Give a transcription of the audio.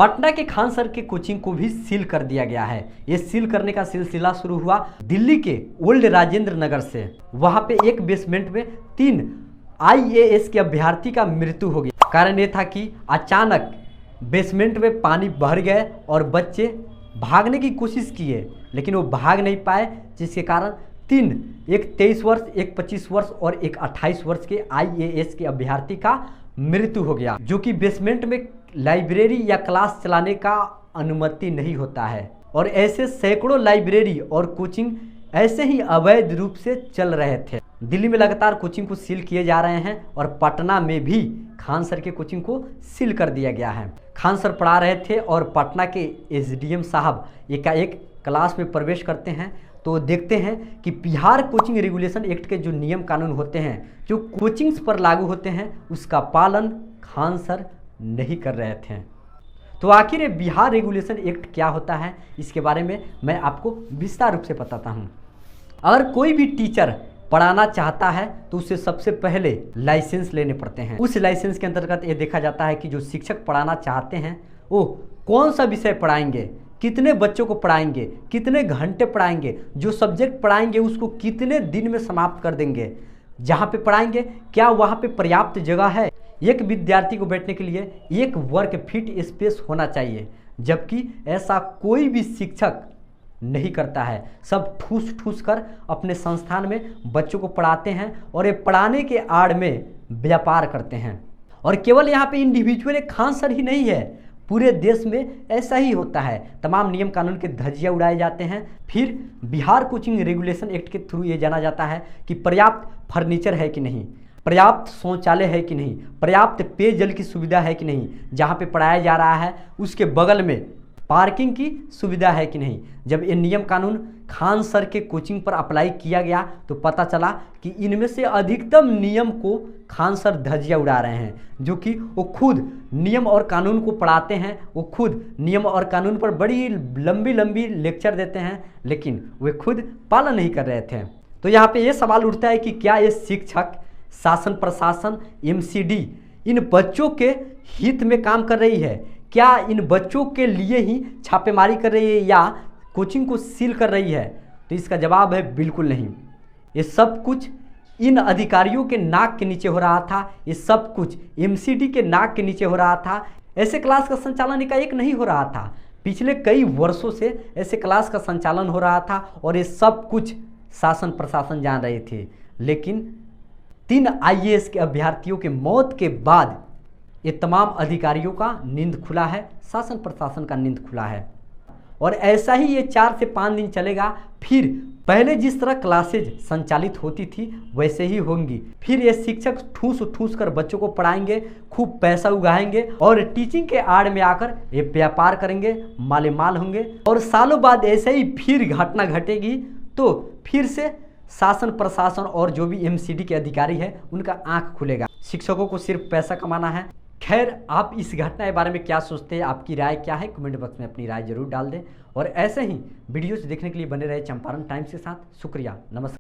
पटना के खान सर के कोचिंग को भी सील कर दिया गया है। ये सील करने का सिलसिला शुरू हुआ दिल्ली के ओल्ड राजेंद्र नगर से। वहां पे एक बेसमेंट में 3 IAS के अभ्यर्थी का मृत्यु हो गया। कारण ये था कि अचानक बेसमेंट में पानी भर गए और बच्चे भागने की कोशिश किए, लेकिन वो भाग नहीं पाए, जिसके कारण 3, एक 23 वर्ष, एक 25 वर्ष और एक 28 वर्ष के IAS के अभ्यर्थी का मृत्यु हो गया। जो कि बेसमेंट में लाइब्रेरी या क्लास चलाने का अनुमति नहीं होता है, और ऐसे सैकड़ों लाइब्रेरी और कोचिंग ऐसे ही अवैध रूप से चल रहे थे। दिल्ली में लगातार कोचिंग को सील किए जा रहे हैं और पटना में भी खान सर के कोचिंग को सील कर दिया गया है। खान सर पढ़ा रहे थे और पटना के SDM साहब एकाएक क्लास में प्रवेश करते हैं तो देखते हैं कि बिहार कोचिंग रेगुलेशन एक्ट के जो नियम कानून होते हैं, जो कोचिंग्स पर लागू होते हैं, उसका पालन खान सर नहीं कर रहे थे। तो आखिर ये बिहार रेगुलेशन एक्ट क्या होता है, इसके बारे में मैं आपको विस्तार रूप से बताता हूँ। अगर कोई भी टीचर पढ़ाना चाहता है तो उसे सबसे पहले लाइसेंस लेने पड़ते हैं। उस लाइसेंस के अंतर्गत ये देखा जाता है कि जो शिक्षक पढ़ाना चाहते हैं वो कौन सा विषय पढ़ाएंगे, कितने बच्चों को पढ़ाएंगे, कितने घंटे पढ़ाएंगे, जो सब्जेक्ट पढ़ाएंगे उसको कितने दिन में समाप्त कर देंगे, जहाँ पे पढ़ाएंगे क्या वहाँ पे पर्याप्त जगह है, एक विद्यार्थी को बैठने के लिए 1 वर्ग फीट स्पेस होना चाहिए, जबकि ऐसा कोई भी शिक्षक नहीं करता है। सब ठूस ठूस कर अपने संस्थान में बच्चों को पढ़ाते हैं और ये पढ़ाने के आड़ में व्यापार करते हैं। और केवल यहाँ पे इंडिविजुअल एक खान सर ही नहीं है, पूरे देश में ऐसा ही होता है। तमाम नियम कानून के धज्जियाँ उड़ाए जाते हैं। फिर बिहार कोचिंग रेगुलेशन एक्ट के थ्रू ये जाना जाता है कि पर्याप्त फर्नीचर है कि नहीं, पर्याप्त शौचालय है कि नहीं, पर्याप्त पेयजल की सुविधा है कि नहीं, जहाँ पे पढ़ाया जा रहा है उसके बगल में पार्किंग की सुविधा है कि नहीं। जब ये नियम कानून खान सर के कोचिंग पर अप्लाई किया गया तो पता चला कि इनमें से अधिकतम नियम को खान सर धज्जियाँ उड़ा रहे हैं, जो कि वो खुद नियम और कानून को पढ़ाते हैं, वो खुद नियम और कानून पर बड़ी लंबी लंबी लेक्चर देते हैं, लेकिन वे खुद पालन नहीं कर रहे थे। तो यहाँ पे ये सवाल उठता है कि क्या ये शिक्षक, शासन प्रशासन, MCD इन बच्चों के हित में काम कर रही है? क्या इन बच्चों के लिए ही छापेमारी कर रही है या कोचिंग को सील कर रही है? तो इसका जवाब है बिल्कुल नहीं। ये सब कुछ इन अधिकारियों के नाक के नीचे हो रहा था, ये सब कुछ MCD के नाक के नीचे हो रहा था। ऐसे क्लास का संचालन एकाएक नहीं हो रहा था, पिछले कई वर्षों से ऐसे क्लास का संचालन हो रहा था और ये सब कुछ शासन प्रशासन जान रहे थे। लेकिन 3 IAS के अभ्यर्थियों के मौत के बाद ये तमाम अधिकारियों का नींद खुला है, शासन प्रशासन का नींद खुला है। और ऐसा ही ये 4 से 5 दिन चलेगा। फिर पहले जिस तरह क्लासेज संचालित होती थी वैसे ही होंगी। फिर ये शिक्षक ठूस ठूस कर बच्चों को पढ़ाएंगे, खूब पैसा उगाएंगे और टीचिंग के आड़ में आकर ये व्यापार करेंगे, माले माल होंगे। और सालों बाद ऐसे ही फिर घटना घटेगी तो फिर से शासन प्रशासन और जो भी MCD के अधिकारी है उनका आंख खुलेगा। शिक्षकों को सिर्फ पैसा कमाना है। खैर, आप इस घटना के बारे में क्या सोचते हैं, आपकी राय क्या है, कमेंट बॉक्स में अपनी राय जरूर डाल दें। और ऐसे ही वीडियोस देखने के लिए बने रहे चंपारण टाइम्स के साथ। शुक्रिया, नमस्कार।